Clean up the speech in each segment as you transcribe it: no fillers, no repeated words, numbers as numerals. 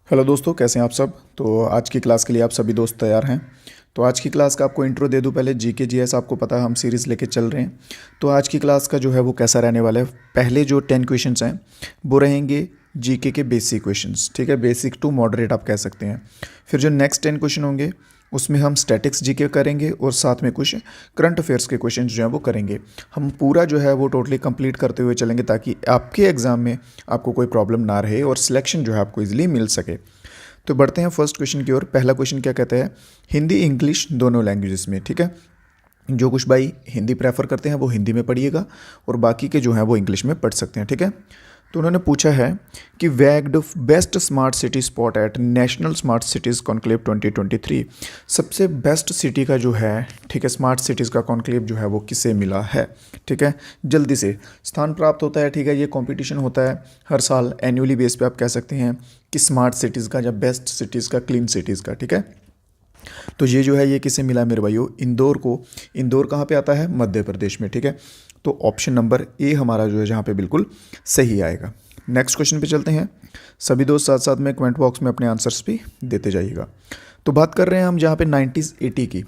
Hello दोस्तों, कैसे हैं आप सब। तो आज की क्लास के लिए आप सभी दोस्त तैयार हैं। तो आज की क्लास का आपको इंट्रो दे दूं पहले। जीके जीएस आपको पता है हम सीरीज़ लेके चल रहे हैं। तो आज की क्लास का जो है वो कैसा रहने वाला है, पहले जो 10 क्वेश्चंस हैं वो रहेंगे जीके के बेसिक क्वेश्चंस, ठीक है, बेसिक टू मॉडरेट आप कह सकते हैं। फिर जो नेक्स्ट 10 क्वेश्चन होंगे उसमें हम स्टैटिक्स जीके करेंगे और साथ में कुछ करंट अफेयर्स के क्वेश्चन जो हैं वो करेंगे। हम पूरा जो है वो टोटली कंप्लीट करते हुए चलेंगे ताकि आपके एग्ज़ाम में आपको कोई प्रॉब्लम ना रहे और सिलेक्शन जो है आपको ईजिली मिल सके। तो बढ़ते हैं फर्स्ट क्वेश्चन की ओर। पहला क्वेश्चन क्या कहता है, हिंदी इंग्लिश दोनों लैंग्वेजेस में, ठीक है। जो कुछ भाई हिंदी प्रेफर करते हैं वो हिंदी में पढ़िएगा और बाकी के जो हैं वो इंग्लिश में पढ़ सकते हैं, ठीक है। तो उन्होंने पूछा है कि bagged best smart city spot at national smart cities conclave 2023। सबसे बेस्ट सिटी का जो है, ठीक है, स्मार्ट सिटीज़ का कॉन्क्लेव जो है वो किसे मिला है, ठीक है। जल्दी से स्थान प्राप्त होता है, ठीक है। ये कंपटीशन होता है हर साल एनुअली बेस पे, आप कह सकते हैं कि स्मार्ट सिटीज़ का या बेस्ट सिटीज़ का, क्लीन सिटीज़ का, ठीक है। तो ये जो है ये किसे मिला मेरे भाइयों, इंदौर को। इंदौर कहाँ पे आता है, मध्य प्रदेश में, ठीक है। तो ऑप्शन नंबर ए हमारा जो है जहाँ पे बिल्कुल सही आएगा। नेक्स्ट क्वेश्चन पे चलते हैं। सभी दोस्त साथ साथ में कमेंट बॉक्स में अपने आंसर्स भी देते जाइएगा। तो बात कर रहे हैं हम जहाँ पे 90s-80 की,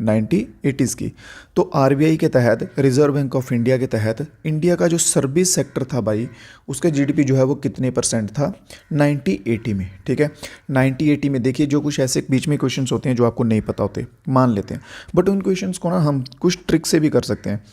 90-80s की। तो आरबीआई के तहत, रिजर्व बैंक ऑफ इंडिया के तहत इंडिया का जो सर्विस सेक्टर था भाई, उसका जीडीपी जो है वो कितने परसेंट था 90-80 में, ठीक है। 90-80 में देखिए, जो कुछ ऐसे बीच में क्वेश्चंस होते हैं जो आपको नहीं पता होते, मान लेते हैं, बट उन क्वेश्चंस को ना हम कुछ ट्रिक से भी कर सकते हैं।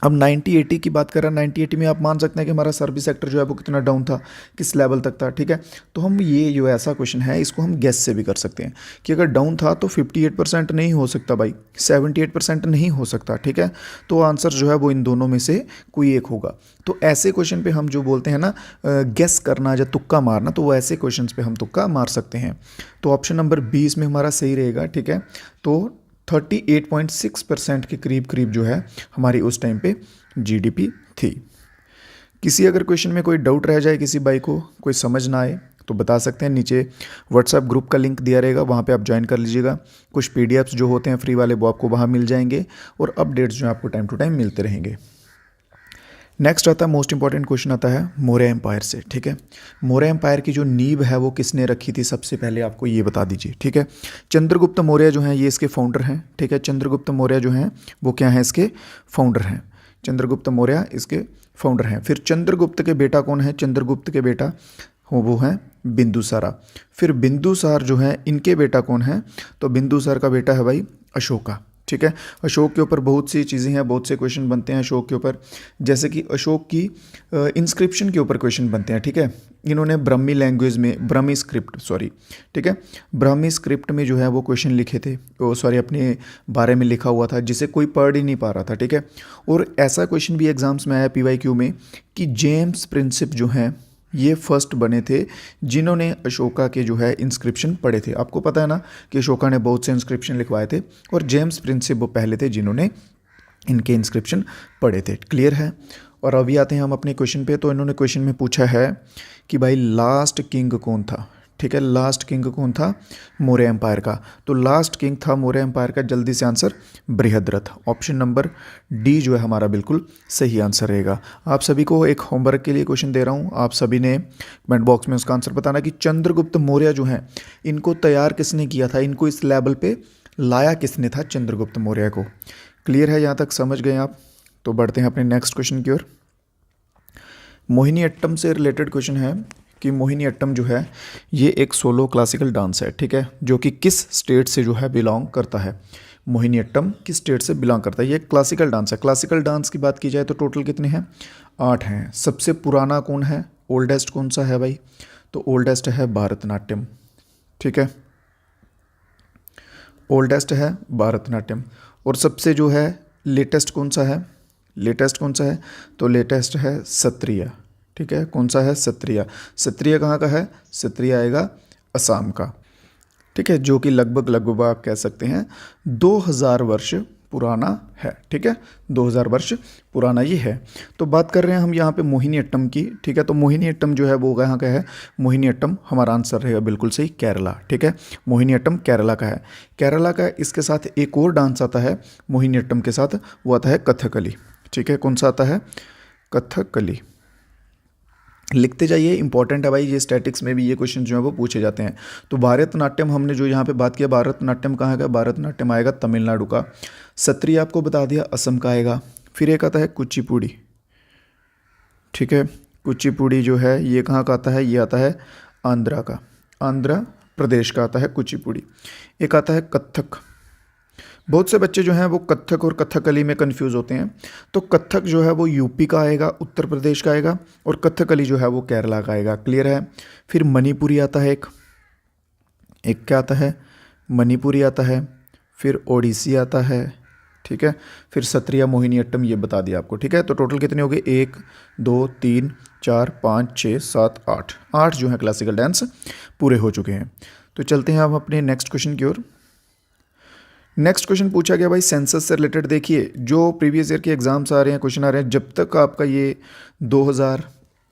अब 90-80 की बात कर रहे हैं, 90-80 में आप मान सकते हैं कि हमारा सर्विस सेक्टर जो है वो कितना डाउन था, किस लेवल तक था, ठीक है। तो हम ये जो ऐसा क्वेश्चन है इसको हम गेस से भी कर सकते हैं कि अगर डाउन था तो 58% नहीं हो सकता भाई, 78% नहीं हो सकता, ठीक है। तो आंसर जो है वो इन दोनों में से कोई एक होगा। तो ऐसे क्वेश्चन पे हम जो बोलते हैं ना गेस करना या तुक्का मारना, तो वो ऐसे क्वेश्चन पे हम तुक्का मार सकते हैं। तो ऑप्शन नंबर 20 में हमारा सही रहेगा, ठीक है। तो 38.6% के करीब करीब जो है हमारी उस टाइम पे जीडीपी थी। किसी अगर क्वेश्चन में कोई डाउट रह जाए, किसी भाई को कोई समझ ना आए, तो बता सकते हैं। नीचे व्हाट्सएप ग्रुप का लिंक दिया रहेगा, वहाँ पे आप ज्वाइन कर लीजिएगा। कुछ पीडीएफ्स जो होते हैं फ्री वाले वो आपको वहाँ मिल जाएंगे और अपडेट्स जो आपको टाइम टू टाइम मिलते रहेंगे। नेक्स्ट आता है, मोस्ट इंपॉर्टेंट क्वेश्चन आता है मौर्य एम्पायर से, ठीक है। मौर्य एम्पायर की जो नींव है वो किसने रखी थी, सबसे पहले आपको ये बता दीजिए, ठीक है। चंद्रगुप्त मौर्य जो हैं ये इसके फाउंडर हैं, ठीक है। चंद्रगुप्त मौर्य जो हैं वो क्या हैं, इसके फाउंडर हैं। चंद्रगुप्त मौर्य इसके फाउंडर हैं। फिर चंद्रगुप्त के बेटा कौन है, चंद्रगुप्त के बेटा वो हैं बिंदुसारा। फिर बिंदुसार जो है इनके बेटा कौन है, तो बिंदुसार का बेटा है भाई अशोका, ठीक है। अशोक के ऊपर बहुत सी चीज़ें हैं, बहुत से क्वेश्चन बनते हैं अशोक के ऊपर, जैसे कि अशोक की इंस्क्रिप्शन के ऊपर क्वेश्चन बनते हैं, ठीक है। इन्होंने ब्राह्मी लैंग्वेज में, ब्राह्मी स्क्रिप्ट सॉरी, ठीक है, ब्राह्मी स्क्रिप्ट में जो है वो क्वेश्चन लिखे थे, वो सॉरी अपने बारे में लिखा हुआ था जिसे कोई पढ़ ही नहीं पा रहा था, ठीक है। और ऐसा क्वेश्चन भी एग्जाम्स में आया पीवाईक्यू में कि जेम्स प्रिंसिप जो हैं ये फर्स्ट बने थे जिन्होंने अशोका के जो है इंस्क्रिप्शन पढ़े थे। आपको पता है ना कि अशोका ने बहुत से इंस्क्रिप्शन लिखवाए थे और जेम्स प्रिंसिप वो पहले थे जिन्होंने इनके इंस्क्रिप्शन पढ़े थे। क्लियर है। और अभी आते हैं हम अपने क्वेश्चन पे। तो इन्होंने क्वेश्चन में पूछा है कि भाई लास्ट किंग कौन था, ठीक है। लास्ट किंग कौन था मौर्य एम्पायर का, तो लास्ट किंग था मौर्य एम्पायर का, जल्दी से answer Brihadratha. Option number D जो है हमारा बिल्कुल सही आंसर रहेगा। आप सभी को एक होमवर्क के लिए क्वेश्चन दे रहा हूँ, आप सभी ने कमेंट बॉक्स में उसका आंसर बताना कि चंद्रगुप्त मौर्य जो हैं इनको तैयार किसने किया था, इनको इस लेवल पे लाया किसने था चंद्रगुप्त मौर्य को। क्लियर है, यहाँ तक समझ गए आप। तो बढ़ते हैं अपने नेक्स्ट क्वेश्चन की ओर। मोहिनी अट्टम से रिलेटेड क्वेश्चन है कि मोहिनी अट्टम जो है ये एक सोलो क्लासिकल डांस है, ठीक है, जो कि किस स्टेट से जो है बिलोंग करता है। मोहिनी अट्टम किस स्टेट से बिलोंग करता है, ये क्लासिकल डांस है। क्लासिकल डांस की बात की जाए तो टोटल कितने हैं, 8 हैं। सबसे पुराना कौन है, ओल्डेस्ट कौन सा है भाई, तो ओल्डेस्ट है भरतनाट्यम, ठीक है, ओल्डेस्ट है भरतनाट्यम। और सबसे जो है लेटेस्ट कौन सा है, लेटेस्ट कौन सा है, तो लेटेस्ट है सत्रिया, ठीक है। कौन सा है, सत्रिया। सत्रिया कहाँ का है, सत्रिया आएगा असम का, ठीक है, जो कि लगभग लगभग आप कह सकते हैं 2000 वर्ष पुराना है, ठीक है, 2000 वर्ष पुराना ये है। तो बात कर रहे हैं हम यहाँ पे मोहिनी अट्टम की, ठीक है। तो मोहिनी अट्टम जो है वो यहाँ का है, मोहिनी अट्टम हमारा आंसर रहेगा बिल्कुल सही केरला, ठीक है। मोहिनी अट्टम केरला का है, केरला का। इसके साथ एक और डांस आता है मोहिनी अट्टम के साथ, वो आता है कथकली, ठीक है। कौन सा आता है, कथकली। लिखते जाइए, इंपॉर्टेंट है भाई, ये स्टैटिक्स में भी ये क्वेश्चन जो है वो पूछे जाते हैं। तो भारतनाट्यम हमने जो यहाँ पे बात किया, भारतनाट्यम कहाँ का, भारतनाट्यम आएगा तमिलनाडु का। सत्रिय आपको बता दिया असम का आएगा। फिर एक आता है कुचिपुड़ी, ठीक है, कुचिपुड़ी जो है ये कहाँ का आता है, ये आता है आंध्रा का, आंध्र प्रदेश का आता है कुचिपुड़ी। एक आता है कथक। बहुत से बच्चे जो हैं वो कथक और कथकली में कंफ्यूज होते हैं। तो कथक जो है वो यूपी का आएगा, उत्तर प्रदेश का आएगा, और कथकली जो है वो केरला का आएगा। क्लियर है। फिर मणिपुरी आता है, एक क्या आता है, मणिपुरी आता है। फिर ओडिसी आता है, ठीक है। फिर सत्रिया मोहिनीअट्टम ये बता दिया आपको, ठीक है। तो टोटल कितने हो गए, 1 2 3 4 5 6 7 8, 8 जो है क्लासिकल डांस पूरे हो चुके हैं। तो चलते हैं अब अपने नेक्स्ट क्वेश्चन की ओर। नेक्स्ट क्वेश्चन पूछा गया भाई सेंसस से रिलेटेड। देखिए जो प्रीवियस ईयर के एग्जाम्स आ रहे हैं, क्वेश्चन आ रहे हैं, जब तक आपका ये 2000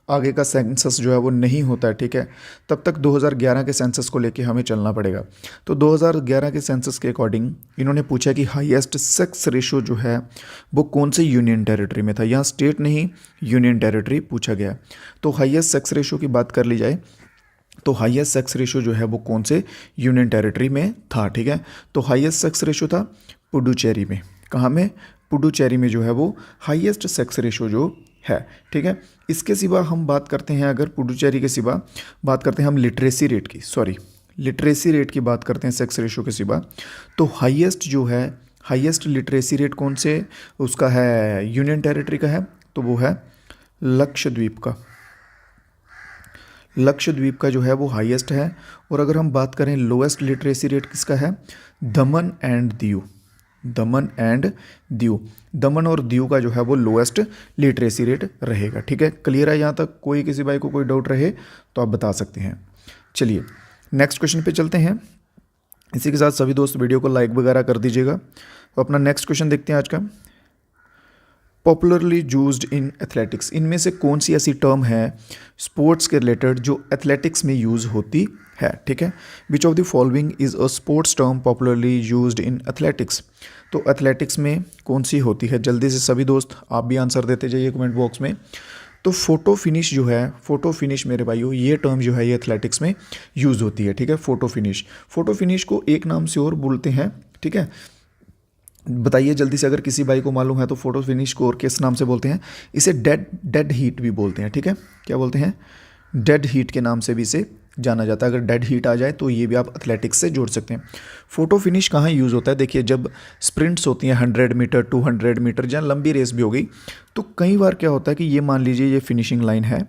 आगे का सेंसस जो है वो नहीं होता है, ठीक है, तब तक 2011 के सेंसस को लेके हमें चलना पड़ेगा। तो 2011 के सेंसस के अकॉर्डिंग इन्होंने पूछा कि हाईएस्ट सेक्स रेशो जो है वो कौन से यूनियन टेरिटरी में था। यहाँ स्टेट नहीं, यूनियन टेरिटरी पूछा गया। तो हाईएस्ट सेक्स रेशो की बात कर ली जाए तो हाईएस्ट सेक्स रेशो जो है वो कौन से यूनियन टेरिटरी में था, ठीक है। तो हाईएस्ट सेक्स रेशो था पुडुचेरी में। कहाँ में, पुडुचेरी में जो है वो हाईएस्ट सेक्स रेशो जो है, ठीक है। इसके सिवा हम बात करते हैं, अगर पुडुचेरी के सिवा बात करते हैं हम लिटरेसी रेट की, लिटरेसी रेट की बात करते हैं सेक्स रेशो के सिवा, तो हाईएस्ट जो है, हाईएस्ट लिटरेसी रेट कौन से उसका है, यूनियन टेरिटरी का है, तो वो है लक्षद्वीप का। लक्षद्वीप का जो है वो हाईएस्ट है। और अगर हम बात करें लोएस्ट लिटरेसी रेट किसका है, दमन and Diu, Daman and Diu, दमन और दीव का जो है वो लोएस्ट लिटरेसी रेट रहेगा, ठीक है। क्लियर है यहाँ तक, कोई किसी भाई को कोई डाउट रहे तो आप बता सकते हैं। चलिए नेक्स्ट क्वेश्चन पे चलते हैं। इसी के साथ सभी दोस्त वीडियो को लाइक वगैरह कर दीजिएगा। तो अपना नेक्स्ट क्वेश्चन देखते हैं आज का। पॉपुलरली यूज्ड इन एथलेटिक्स, इनमें से कौन सी ऐसी टर्म है स्पोर्ट्स के रिलेटेड जो एथलेटिक्स में यूज़ होती है, ठीक है। Which of the following is a sports term popularly used in athletics. तो एथलेटिक्स में कौन सी होती है, जल्दी से सभी दोस्त आप भी आंसर देते जाइए कमेंट बॉक्स में। तो फोटो फिनिश जो है, फोटो फिनिश मेरे भाइयों, ये टर्म जो है ये एथलेटिक्स में यूज़ होती है, ठीक है। फोटो फिनिश, फोटो फिनिश को एक नाम से और बोलते हैं, ठीक है। बताइए जल्दी से, अगर किसी भाई को मालूम है तो फोटो फिनिश को और किस नाम से बोलते हैं। इसे डेड हीट भी बोलते हैं, ठीक है। क्या बोलते हैं, डेड हीट के नाम से भी इसे जाना जाता है। अगर डेड हीट आ जाए तो ये भी आप एथलेटिक्स से जोड़ सकते हैं। फोटो फिनिश कहाँ यूज़ होता है, देखिए जब स्प्रिंट्स होती हैं 100 मीटर 200 मीटर, जहाँ लंबी रेस भी हो गई, तो कई बार क्या होता है कि ये मान लीजिए ये फिनिशिंग लाइन है,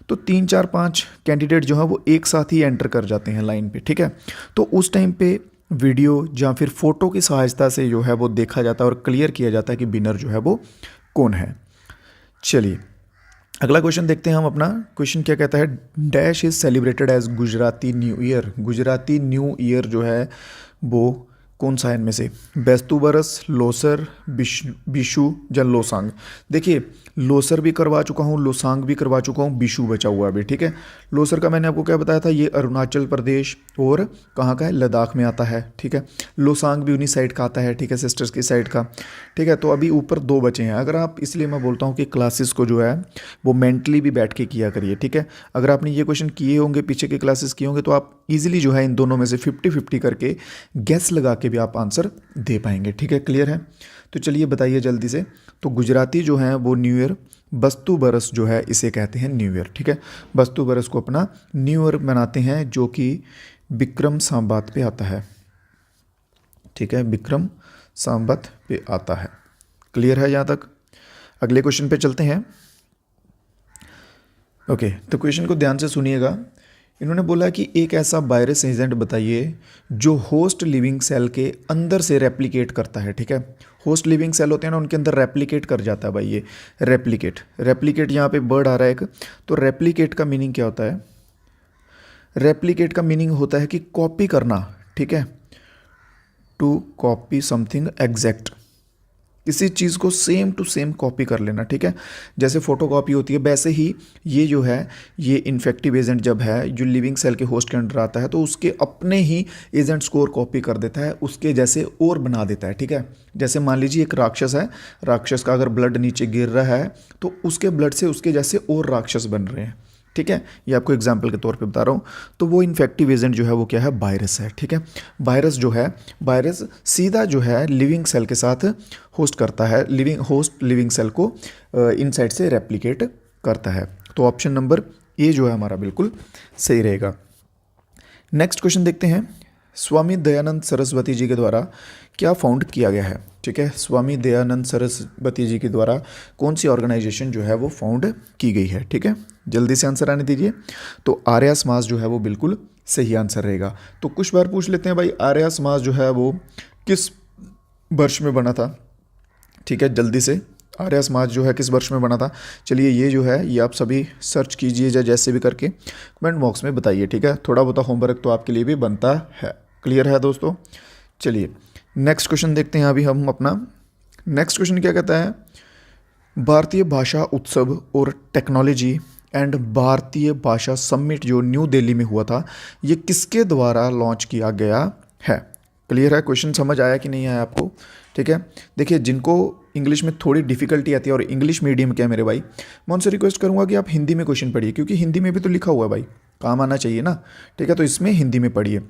तो 3 4 5 कैंडिडेट जो है वो एक साथ ही एंटर कर जाते हैं लाइन पे, ठीक है। तो उस टाइम पे वीडियो या फिर फोटो की सहायता से जो है वो देखा जाता है और क्लियर किया जाता है कि विनर जो है वो कौन है। चलिए अगला क्वेश्चन देखते हैं हम अपना। क्वेश्चन क्या कहता है, dash is celebrated as Gujarati new year. Gujarati new year जो है वो कौन सा है इनमें से, बेस्तु बरस, लोसर, बिशु या लोसांग। देखिए लोसर भी करवा चुका हूँ, लोसांग भी करवा चुका हूँ, बिशु बचा हुआ अभी, ठीक है। लोसर का मैंने आपको क्या बताया था, ये अरुणाचल प्रदेश और कहाँ का है, लद्दाख में आता है, ठीक है। लोसांग भी उन्हीं साइड का आता है, ठीक है, सिस्टर्स की साइड का, ठीक है। तो अभी ऊपर 2 बचे हैं। अगर आप, इसलिए मैं बोलता हूँ कि क्लासेस को जो है वो मेंटली भी बैठ के किया करिए, ठीक है। अगर आपने ये क्वेश्चन किए होंगे, पीछे के क्लासेस किए होंगे, तो आप ईजिली जो है इन दोनों में से 50-50 करके गैस लगा के भी आप आंसर दे पाएंगे, ठीक है। क्लियर है। तो चलिए बताइए जल्दी से। तो गुजराती जो है वो न्यू ईयर, बस्तु बरस जो है इसे कहते हैं न्यू ईयर, ठीक है। बस्तु बरस को अपना न्यू ईयर मनाते हैं, जो कि विक्रम संवत पे आता है, ठीक है, विक्रम संवत पे आता है। क्लियर है यहाँ तक। अगले क्वेश्चन पे चलते हैं। ओके तो क्वेश्चन को ध्यान से सुनिएगा। इन्होंने बोला कि एक ऐसा वायरस एजेंट बताइए जो होस्ट लिविंग सेल के अंदर से रेप्लिकेट करता है, ठीक है। होस्ट लिविंग सेल होते हैं ना, उनके अंदर रेप्लिकेट कर जाता है भाई ये रेप्लिकेट यहाँ पे वर्ड आ रहा है एक। तो रेप्लिकेट का मीनिंग क्या होता है, रेप्लिकेट का मीनिंग होता है कि कॉपी करना, ठीक है, टू कॉपी समथिंग एग्जैक्ट, किसी चीज़ को सेम टू सेम कॉपी कर लेना, ठीक है। जैसे फोटो कॉपी होती है, वैसे ही ये जो है ये इन्फेक्टिव एजेंट जब है जो लिविंग सेल के होस्ट के अंदर आता है, तो उसके अपने ही एजेंट्स को और कॉपी कर देता है, उसके जैसे और बना देता है, ठीक है। जैसे मान लीजिए एक राक्षस है, राक्षस का अगर ब्लड नीचे गिर रहा है तो उसके ब्लड से उसके जैसे और राक्षस बन रहे हैं, ठीक है, ये आपको एग्जाम्पल के तौर पे बता रहा हूँ। तो वो इन्फेक्टिव एजेंट जो है वो क्या है, वायरस है। ठीक है, वायरस जो है, वायरस सीधा जो है लिविंग सेल के साथ होस्ट करता है, लिविंग सेल को इनसाइड से रेप्लिकेट करता है। तो ऑप्शन नंबर ए जो है हमारा बिल्कुल सही रहेगा। नेक्स्ट क्वेश्चन देखते हैं, स्वामी दयानंद सरस्वती जी के द्वारा क्या फाउंड किया गया है। ठीक है, स्वामी दयानंद सरस्वती जी के द्वारा कौन सी ऑर्गेनाइजेशन जो है वो फाउंड की गई है। ठीक है, जल्दी से आंसर आने दीजिए। तो आर्य समाज जो है वो बिल्कुल सही आंसर रहेगा। तो कुछ बार पूछ लेते हैं भाई, आर्य समाज जो है वो किस वर्ष में बना था। ठीक है, जल्दी से, आर्य समाज जो है किस वर्ष में बना था। चलिए ये जो है ये आप सभी सर्च कीजिए जैसे भी करके कमेंट बॉक्स में बताइए। ठीक है, थोड़ा बहुत होमवर्क तो आपके लिए भी बनता है। क्लियर है दोस्तों। चलिए नेक्स्ट क्वेश्चन देखते हैं अभी हम अपना। नेक्स्ट क्वेश्चन क्या कहता है, भारतीय भाषा उत्सव और टेक्नोलॉजी एंड भारतीय भाषा समिट जो न्यू दिल्ली में हुआ था, ये किसके द्वारा लॉन्च किया गया है। क्लियर है, क्वेश्चन समझ आया कि नहीं आया आपको। ठीक है, देखिए जिनको इंग्लिश में थोड़ी डिफिकल्टी आती है और इंग्लिश मीडियम के मेरे भाई, मैं उनसे रिक्वेस्ट करूंगा कि आप हिंदी में क्वेश्चन पढ़िए, क्योंकि हिंदी में भी तो लिखा हुआ है भाई, काम आना चाहिए ना। ठीक है, तो इसमें हिंदी में पढ़िए।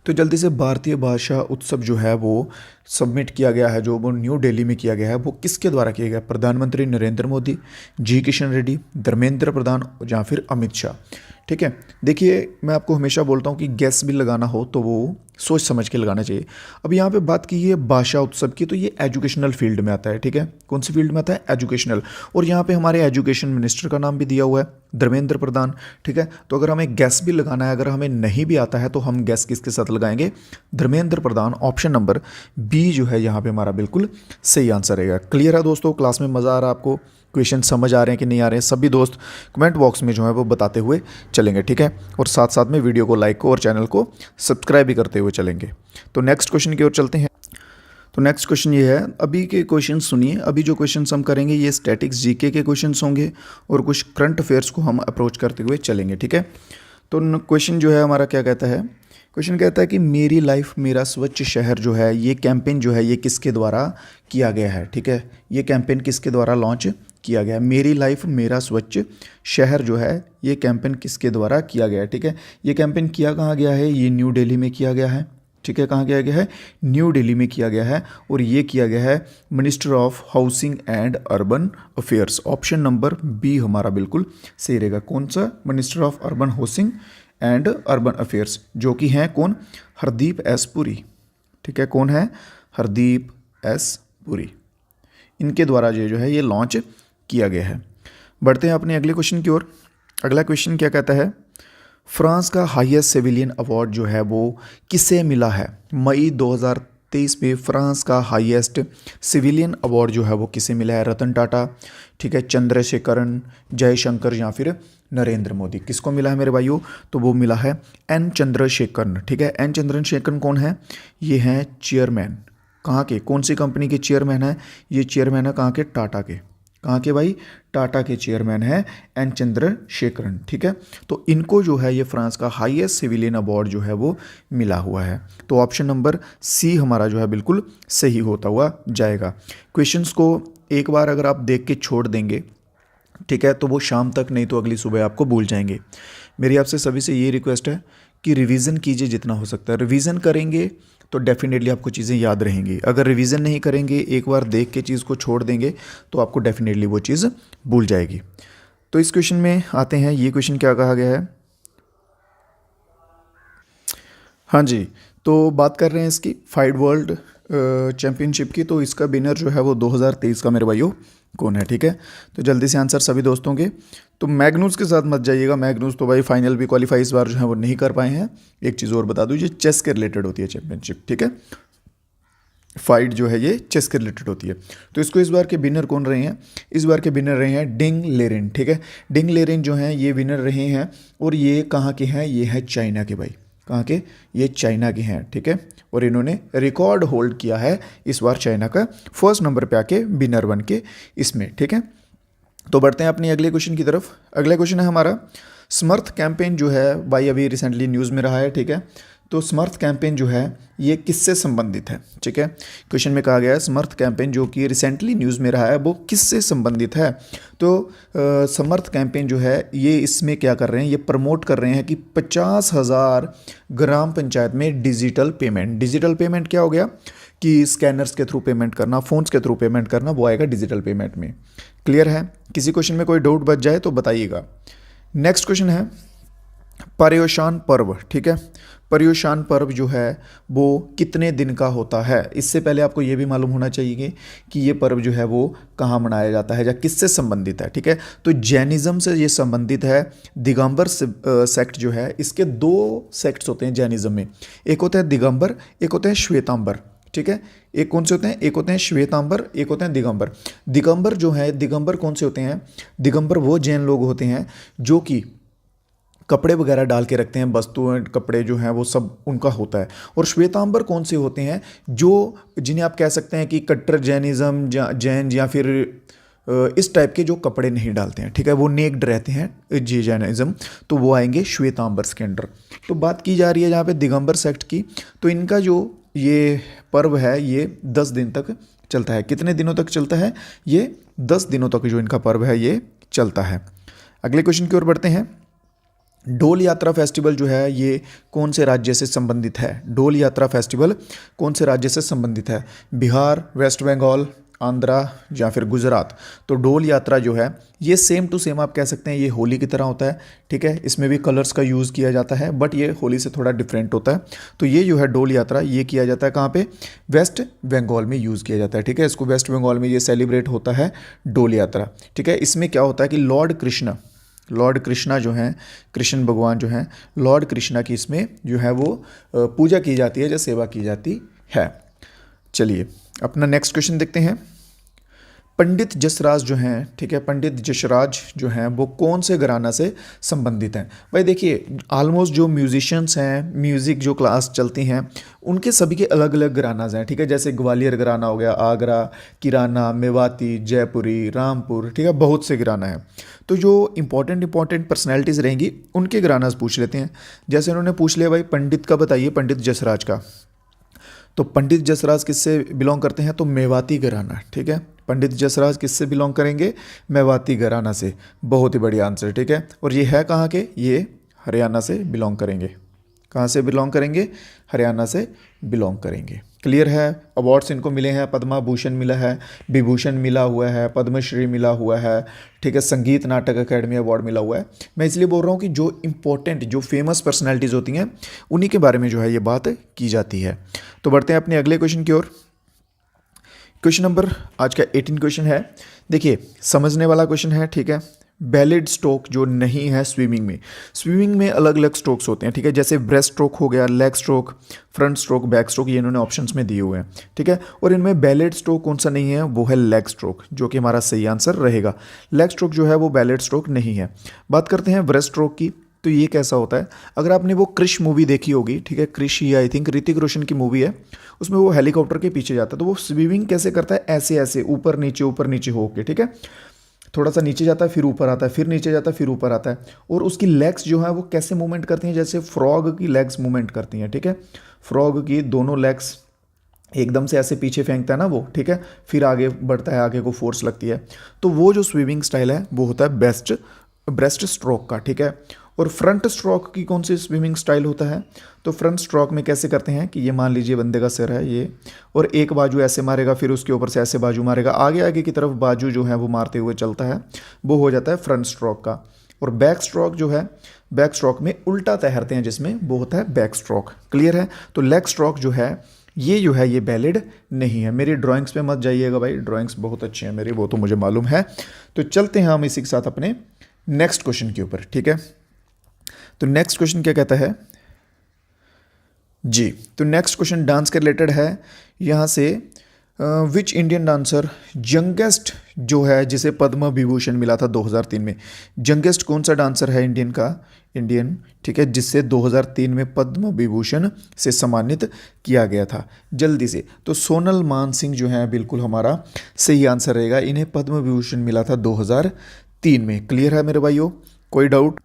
तो जल्दी से, भारतीय भाषा उत्सव जो है वो सबमिट किया गया है, जो वो न्यू दिल्ली में किया गया है, वो किसके द्वारा किया गया। प्रधानमंत्री नरेंद्र मोदी, जी किशन रेड्डी, धर्मेंद्र प्रधान या फिर अमित शाह। ठीक है, देखिए मैं आपको हमेशा बोलता हूँ कि गैस भी लगाना हो तो वो सोच समझ के लगाना चाहिए। अब यहाँ पे बात की है भाषा उत्सव की, तो ये एजुकेशनल फील्ड में आता है। ठीक है, कौन सी फील्ड में आता है, एजुकेशनल। और यहाँ पे हमारे एजुकेशन मिनिस्टर का नाम भी दिया हुआ है, धर्मेंद्र प्रधान। ठीक है, तो अगर हमें गैस भी लगाना है, अगर हमें नहीं भी आता है तो हम गैस किसके साथ लगाएंगे, Dharmendra Pradhan. Option number B जो है यहाँ पे हमारा बिल्कुल सही आंसर रहेगा। क्लियर है दोस्तों, क्लास में मज़ा आ रहा है आपको, क्वेश्चन समझ आ रहे हैं कि नहीं आ रहे हैं, सभी दोस्त कमेंट बॉक्स में जो है वो बताते हुए चलेंगे। ठीक है, और साथ साथ में वीडियो को लाइक और चैनल को सब्सक्राइब भी करते हुए चलेंगे। तो नेक्स्ट क्वेश्चन की ओर चलते हैं। तो नेक्स्ट क्वेश्चन ये है, अभी के क्वेश्चन सुनिए। अभी जो क्वेश्चन हम करेंगे ये स्टैटिक्स जीके के क्वेश्चन होंगे और कुछ करंट अफेयर्स को हम अप्रोच करते हुए चलेंगे। ठीक है, तो क्वेश्चन जो है हमारा क्या कहता है, क्वेश्चन कहता है कि मेरी लाइफ मेरा स्वच्छ शहर जो है, ये कैंपेन जो है ये किसके द्वारा किया गया है। ठीक है, ये कैंपेन किसके द्वारा लॉन्च किया गया है, मेरी लाइफ मेरा स्वच्छ शहर जो है ये कैंपेन किसके द्वारा किया गया है। ठीक है, ये कैंपेन किया कहाँ गया है, ये न्यू दिल्ली में किया गया है। ठीक है, कहाँ किया गया है, न्यू दिल्ली में किया गया है, और ये किया गया है minister of housing and urban affairs. Option number B हमारा बिल्कुल सही रहेगा। कौन सा, minister of urban housing and urban affairs, जो कि हैं कौन, हरदीप एस पुरी। ठीक है, कौन है, हरदीप एस पुरी। इनके द्वारा जो है ये लॉन्च किया गया है। बढ़ते हैं अपने अगले क्वेश्चन की ओर। अगला क्वेश्चन क्या कहता है, फ्रांस का हाईएस्ट सिविलियन अवार्ड जो है वो किसे मिला है। मई 2023 में फ्रांस का हाईएस्ट सिविलियन अवार्ड जो है वो किसे मिला है, रतन टाटा, ठीक है, चंद्रशेखरन, जयशंकर या फिर नरेंद्र मोदी। किसको मिला है मेरे भाइयों, तो वो मिला है एन चंद्रशेखरन। ठीक है, एन चंद्रशेखरन कौन है, ये हैं चेयरमैन, कहाँ के, कौन सी कंपनी के चेयरमैन है, ये चेयरमैन है कहाँ के, टाटा के। कहाँ के भाई, टाटा के चेयरमैन है एन चंद्रशेखरन। ठीक है, तो इनको जो है ये फ्रांस का हाईएस्ट सिविलियन अवार्ड जो है वो मिला हुआ है। तो ऑप्शन नंबर सी हमारा जो है बिल्कुल सही होता हुआ जाएगा। क्वेश्चंस को एक बार अगर आप देख के छोड़ देंगे, ठीक है, तो वो शाम तक, नहीं तो अगली सुबह आपको भूल जाएंगे। मेरी आपसे सभी से ये रिक्वेस्ट है कि रिवीजन कीजिए जितना हो सकता है। रिवीजन करेंगे तो डेफिनेटली आपको चीज़ें याद रहेंगी। अगर रिवीजन नहीं करेंगे, एक बार देख के चीज़ को छोड़ देंगे, तो आपको डेफिनेटली वो चीज़ भूल जाएगी। तो इस क्वेश्चन में आते हैं, ये क्वेश्चन क्या कहा गया है। हाँ जी, तो बात कर रहे हैं इसकी फाइड वर्ल्ड चैम्पियनशिप की। तो इसका विनर जो है वो 2023 का मेरे भाइयों कौन है। ठीक है, तो जल्दी से आंसर सभी दोस्तों के। तो मैग्नूस के साथ मत जाइएगा, मैग्नूस तो भाई फाइनल भी क्वालिफाई इस बार जो है वो नहीं कर पाए हैं। एक चीज़ और बता दूँ, ये चेस के रिलेटेड होती है चैम्पियनशिप। ठीक है, फाइट जो है ये चेस के रिलेटेड होती है। तो इसको इस बार के विनर कौन रहे हैं, इस बार के विनर रहे हैं डिंग लेरेन। ठीक है, डिंग लेरेन जो हैं ये विनर रहे हैं, और ये कहाँ के हैं, ये है चाइना के भाई। कहाँ के, ये चाइना के हैं। ठीक है, और इन्होंने रिकॉर्ड होल्ड किया है इस बार, चाइना का फर्स्ट नंबर पे आके विनर बन के इसमें। ठीक है, तो बढ़ते हैं अपनी अगले क्वेश्चन की तरफ। अगला क्वेश्चन है हमारा, स्मर्थ कैंपेन जो है भाई अभी रिसेंटली न्यूज़ में रहा है। ठीक है, तो समर्थ कैंपेन जो है ये किससे संबंधित है, ठीक है। क्वेश्चन में कहा गया है समर्थ कैंपेन जो कि रिसेंटली न्यूज़ में रहा है वो किससे संबंधित है। तो समर्थ कैंपेन जो है ये इसमें क्या कर रहे हैं, ये प्रमोट कर रहे हैं कि 50,000 ग्राम पंचायत में डिजिटल पेमेंट। डिजिटल पेमेंट क्या हो गया कि स्कैनर्स के थ्रू पेमेंट करना, फ़ोन्स के थ्रू पेमेंट करना, वो आएगा डिजिटल पेमेंट में। क्लियर है? किसी क्वेश्चन में कोई डाउट बच जाए तो बताइएगा। नेक्स्ट क्वेश्चन है पर्युषण पर्व, ठीक है। पर्युषण पर्व जो है वो कितने दिन का होता है। इससे पहले आपको ये भी मालूम होना चाहिए कि ये पर्व जो है वो कहाँ मनाया जाता है या किससे संबंधित है, ठीक है। तो जैनिज़्म से ये संबंधित है। दिगंबर सेक्ट जो है, इसके दो सेक्ट्स होते हैं जैनिज़्म में, एक होता है दिगंबर, एक होता है श्वेतांबर, ठीक है। एक कौन से होते हैं, एक होते हैं श्वेतांबर, एक होते हैं दिगंबर। दिगंबर जो है, दिगंबर कौन से होते हैं, दिगंबर वो जैन लोग होते हैं जो कि कपड़े वगैरह डाल के रखते हैं, वस्तुएं कपड़े जो हैं वो सब उनका होता है। और श्वेतांबर कौन से होते हैं, जो जिन्हें आप कह सकते हैं कि कट्टर जैनिज़्म जैन या फिर इस टाइप के जो कपड़े नहीं डालते हैं, ठीक है, वो नेक्ड रहते हैं जी जैनिज़्म, तो वो आएंगे श्वेतांबर्स के अंडर। तो बात की जा रही है यहाँ पे दिगंबर सेक्ट की, तो इनका जो ये पर्व है ये 10 दिन तक चलता है। कितने दिनों तक चलता है, ये 10 दिनों तक जो इनका पर्व है ये चलता है। अगले क्वेश्चन की ओर बढ़ते हैं। डोल यात्रा फेस्टिवल जो है ये कौन से राज्य से संबंधित है। डोल यात्रा फेस्टिवल कौन से राज्य से संबंधित है, बिहार, वेस्ट बंगाल, आंध्रा या फिर गुजरात। तो डोल यात्रा जो है ये सेम टू सेम आप कह सकते हैं ये होली की तरह होता है, ठीक है। इसमें भी कलर्स का यूज़ किया जाता है बट ये होली से थोड़ा डिफरेंट होता है। तो ये जो है डोल यात्रा ये किया जाता है कहाँ पे, वेस्ट बंगाल में यूज़ किया जाता है, ठीक है। इसको वेस्ट बंगाल में ये सेलिब्रेट होता है डोल यात्रा, ठीक है। इसमें क्या होता है कि लॉर्ड कृष्णा जो हैं, कृष्ण भगवान जो हैं, लॉर्ड कृष्णा की इसमें जो है वो पूजा की जाती है या सेवा की जाती है। चलिए अपना नेक्स्ट क्वेश्चन देखते हैं। पंडित जसराज जो हैं, ठीक है, पंडित जसराज जो हैं वो कौन से घराना से संबंधित हैं। भाई देखिए ऑलमोस्ट जो म्यूजिशियंस हैं, म्यूज़िक जो क्लास चलती हैं उनके सभी के अलग अलग घरानाज हैं, ठीक है। जैसे ग्वालियर घराना हो गया, आगरा, किराना, मेवाती, जयपुरी, रामपुर, ठीक है, बहुत से घराना हैं। तो जो इंपॉर्टेंट पर्सनैलिटीज़ रहेंगी उनके घरानाज पूछ लेते हैं। जैसे उन्होंने पूछ लिया भाई पंडित का बताइए, पंडित जसराज का। तो पंडित जसराज किससे बिलोंग करते हैं, तो मेवाती घराना, ठीक है। पंडित जसराज किससे बिलोंग करेंगे, मेवाती घराना से। बहुत ही बढ़िया आंसर, ठीक है। और ये है कहाँ के, ये हरियाणा से बिलोंग करेंगे। कहाँ से बिलोंग करेंगे, हरियाणा से बिलोंग करेंगे। क्लियर है। अवार्ड्स इनको मिले हैं, पद्मा भूषण मिला है, विभूषण मिला हुआ है, पद्मश्री मिला हुआ है, ठीक है, संगीत नाटक अकेडमी अवार्ड मिला हुआ है। मैं इसलिए बोल रहा हूँ कि जो इंपॉर्टेंट जो फेमस पर्सनैलिटीज़ होती हैं उन्हीं के बारे में जो है ये बात की जाती है। तो बढ़ते हैं अपने अगले क्वेश्चन की ओर। क्वेश्चन नंबर आज का 18 क्वेश्चन है। देखिए समझने वाला क्वेश्चन है, ठीक है। बैलेड स्ट्रोक जो नहीं है स्विमिंग में अलग अलग स्ट्रोक्स होते हैं, ठीक है। जैसे ब्रेस्ट स्ट्रोक हो गया, leg stroke, front stroke, back stroke, ये इन्होंने ऑप्शंस में दिए हुए हैं, ठीक है। और इनमें बैलेड स्ट्रोक कौन सा नहीं है, वो है लेग स्ट्रोक, जो कि हमारा सही आंसर रहेगा। लेग स्ट्रोक जो है वो बैलेड स्ट्रोक नहीं है। बात करते हैं ब्रेस्ट स्ट्रोक की। तो ये कैसा होता है, अगर आपने वो क्रिश मूवी देखी होगी, ठीक है, क्रिश ये आई थिंक ऋतिक रोशन की मूवी है, उसमें वो हेलीकॉप्टर के पीछे जाता है तो वो स्विमिंग कैसे करता है, ऐसे ऐसे ऊपर नीचे होके, ठीक है। थोड़ा सा नीचे जाता है फिर ऊपर आता है, फिर नीचे जाता है फिर ऊपर आता है। और उसकी लेग्स जो है वो कैसे मूवमेंट करती हैं, जैसे फ्रॉग की लेग्स मूवमेंट करती हैं, ठीक है। फ्रॉग की दोनों लेग्स एकदम से ऐसे पीछे फेंकता है ना वो, ठीक है, फिर आगे बढ़ता है, आगे को फोर्स लगती है। तो वो जो स्विमिंग स्टाइल है वो होता है ब्रेस्ट स्ट्रोक का, ठीक है। और फ्रंट स्ट्रोक की कौन सी स्विमिंग स्टाइल होता है, तो फ्रंट स्ट्रोक में कैसे करते हैं कि ये मान लीजिए बंदे का सिर है ये, और एक बाजू ऐसे मारेगा, फिर उसके ऊपर से ऐसे बाजू मारेगा, आगे आगे की तरफ बाजू जो है वो मारते हुए चलता है, वो हो जाता है फ्रंट स्ट्रोक का। और बैक स्ट्रोक जो है, बैक स्ट्रोक में उल्टा तैरते हैं जिसमें, वो होता है बैक स्ट्रोक। क्लियर है। तो लेग स्ट्रोक जो है ये वैलिड नहीं है। मेरी ड्राइंग्स पे मत जाइएगा भाई, ड्राइंग्स बहुत अच्छी हैं मेरी, वो तो मुझे मालूम है। तो चलते हैं हम इसी के साथ अपने नेक्स्ट क्वेश्चन के ऊपर, ठीक है। तो नेक्स्ट क्वेश्चन क्या कहता है जी, तो नेक्स्ट क्वेश्चन डांस के रिलेटेड है। यहाँ से विच इंडियन डांसर यंगेस्ट जो है जिसे पद्म विभूषण मिला था 2003 में, यंगेस्ट कौन सा डांसर है इंडियन, ठीक है, जिससे 2003 में पद्म विभूषण से सम्मानित किया गया था। जल्दी से, तो सोनल मान सिंह जो है बिल्कुल हमारा सही आंसर रहेगा। इन्हें पद्म विभूषण मिला था 2003 में। क्लियर है मेरे भाइयों, कोई डाउट,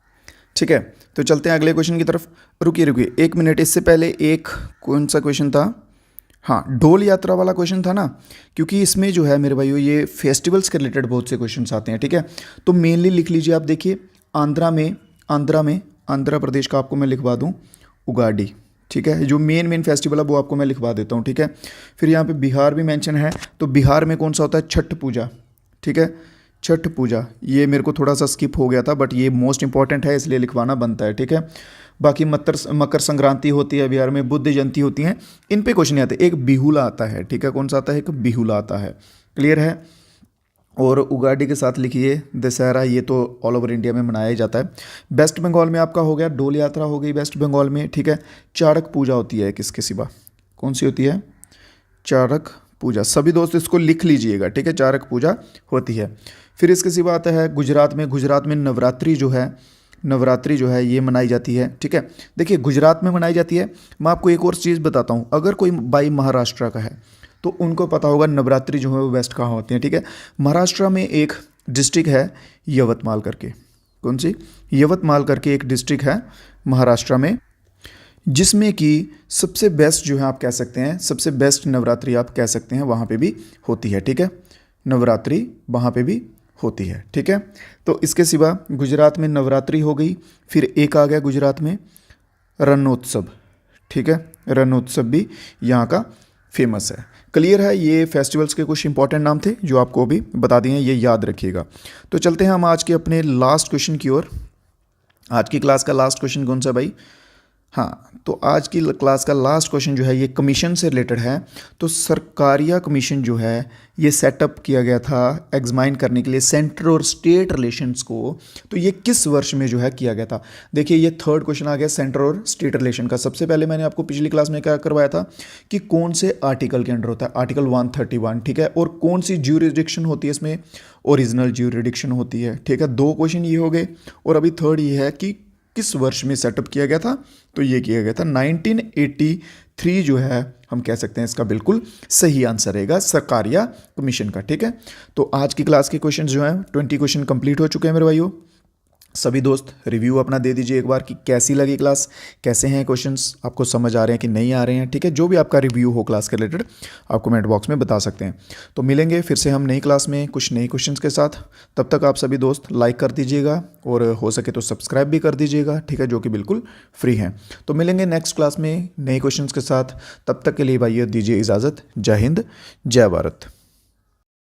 ठीक है। तो चलते हैं अगले क्वेश्चन की तरफ। रुकिए 1 मिनट, इससे पहले एक कौन सा क्वेश्चन था? हाँ, डोल यात्रा वाला क्वेश्चन था ना, क्योंकि इसमें जो है मेरे भाइयों ये फेस्टिवल्स के रिलेटेड बहुत से क्वेश्चंस आते हैं, ठीक है। तो मेनली लिख लीजिए आप, देखिए आंध्रा प्रदेश का आपको मैं लिखवा दूँ उगाडी, ठीक है। जो मेन फेस्टिवल है वो आपको मैं लिखवा देता हूँ, ठीक है। फिर यहाँ पे बिहार भी मेंशन है, तो बिहार में कौन सा होता है? छठ पूजा, ठीक है। छठ पूजा, ये मेरे को थोड़ा सा स्किप हो गया था, बट ये मोस्ट इंपॉर्टेंट है इसलिए लिखवाना बनता है, ठीक है। बाकी मकर संक्रांति होती है बिहार में, बुद्ध जयंती होती है, इन पे क्वेश्चन नहीं आते। एक बिहुला आता है, ठीक है। कौन सा आता है? एक बिहुला आता है, क्लियर है। और उगाडी के साथ लिखिए दशहरा, ये तो ऑल ओवर इंडिया में मनाया जाता है। वेस्ट बंगाल में आपका हो गया डोल यात्रा हो गई वेस्ट बंगाल में, ठीक है। चारक पूजा होती है किसके सिवा? कौन सी होती है? चारक पूजा। सभी दोस्त इसको लिख लीजिएगा, ठीक है। चारक पूजा होती है। फिर इसके सिवा आता है गुजरात में नवरात्रि जो है ये मनाई जाती है, ठीक है। देखिए गुजरात में मनाई जाती है। मैं आपको एक और चीज़ बताता हूँ, अगर कोई भाई महाराष्ट्र का है तो उनको पता होगा नवरात्रि जो है वो वेस्ट कहाँ होती है, ठीक है। महाराष्ट्र में एक डिस्ट्रिक्ट है यवतमाल करके। कौन सी? यवतमाल करके एक डिस्ट्रिक्ट है महाराष्ट्र में, जिसमें कि सबसे बेस्ट जो है आप कह सकते हैं, सबसे बेस्ट नवरात्रि आप कह सकते हैं वहाँ पे भी होती है, ठीक है। नवरात्रि वहाँ पे भी होती है, ठीक है। तो इसके सिवा गुजरात में नवरात्रि हो गई। फिर एक आ गया गुजरात में रणोत्सव, ठीक है। रणोत्सव भी यहाँ का फेमस है, क्लियर है। ये फेस्टिवल्स के कुछ इंपॉर्टेंट नाम थे जो आपको अभी बता दिए हैं, ये याद रखिएगा। तो चलते हैं हम आज के अपने लास्ट क्वेश्चन की ओर। आज की क्लास का लास्ट क्वेश्चन कौन सा भाई? हाँ, तो आज की क्लास का लास्ट क्वेश्चन जो है ये कमीशन से रिलेटेड है। तो सरकारिया कमीशन जो है ये सेटअप किया गया था एग्जामाइन करने के लिए सेंटर और स्टेट रिलेशंस को। तो ये किस वर्ष में जो है किया गया था? देखिए ये थर्ड क्वेश्चन आ गया सेंटर और स्टेट रिलेशन का। सबसे पहले मैंने आपको पिछली क्लास में क्या करवाया था कि कौन से आर्टिकल के अंडर होता है? आर्टिकल 131, ठीक है। और कौन सी ज्यूरिडिक्शन होती है इसमें? ओरिजिनल ज्यूरिडिक्शन होती है, ठीक है। 2 क्वेश्चन ये हो गए। और अभी थर्ड ये है कि किस वर्ष में सेटअप किया गया था? तो ये किया गया था 1983 जो है हम कह सकते हैं इसका बिल्कुल सही आंसर रहेगा सरकारिया कमीशन का, ठीक है। तो आज की क्लास के क्वेश्चन जो हैं 20 क्वेश्चन कंप्लीट हो चुके हैं मेरे भाइयों। सभी दोस्त रिव्यू अपना दे दीजिए एक बार कि कैसी लगी क्लास, कैसे हैं क्वेश्चंस, आपको समझ आ रहे हैं कि नहीं आ रहे हैं, ठीक है। जो भी आपका रिव्यू हो क्लास के रिलेटेड आप कमेंट बॉक्स में बता सकते हैं। तो मिलेंगे फिर से हम नई क्लास में कुछ नए क्वेश्चंस के साथ। तब तक आप सभी दोस्त लाइक कर दीजिएगा और हो सके तो सब्सक्राइब भी कर दीजिएगा, ठीक है, जो कि बिल्कुल फ्री हैं। तो मिलेंगे नेक्स्ट क्लास में नए क्वेश्चन के साथ। तब तक के लिए भाइयों दीजिए इजाज़त। जय हिंद, जय भारत।